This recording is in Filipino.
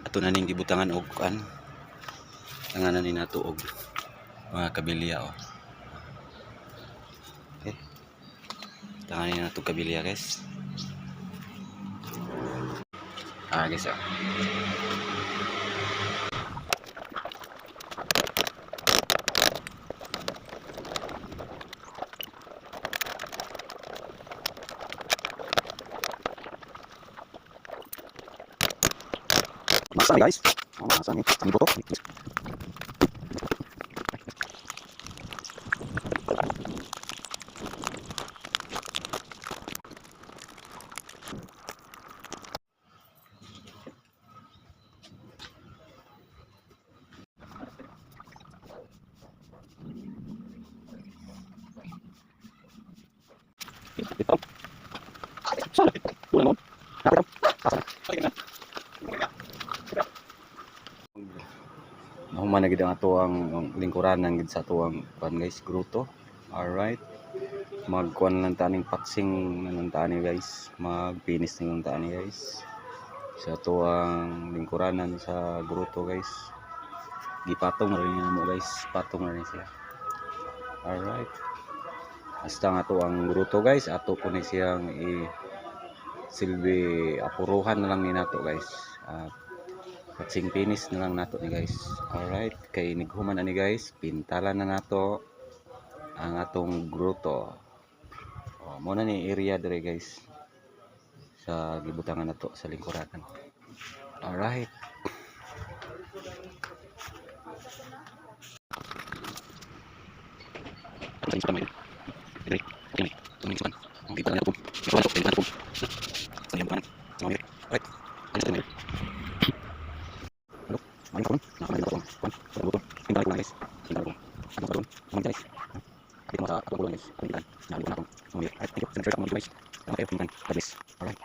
ato na ning gibutangan og kan tanganan ni nato og mga kabilya okay, tanganan ni nato kabilya guys. Guys masa nih guys, masa nih ini foto. Nahuman na gid ang ato ang lingkuran ng gid sa tuang kuan guys, gruto. Alright, magkuan lang taning patsing lang tani guys, magpinis lang tani guys sa tuang lingkuranan sa gruto guys. Gipatong na rin mo guys, patong na rin siya. Alright, hasta nga to ang gruto guys, ato po ni siyang silbi apuruhan na lang ni nato guys. Patsing pinis na lang nato ni guys. Alright, kay nighuman na ni guys, pintalan na nato ang atong gruto. Muna ni area dire guys sa gibutangan nato sa lingkuranan. Alright, Alright.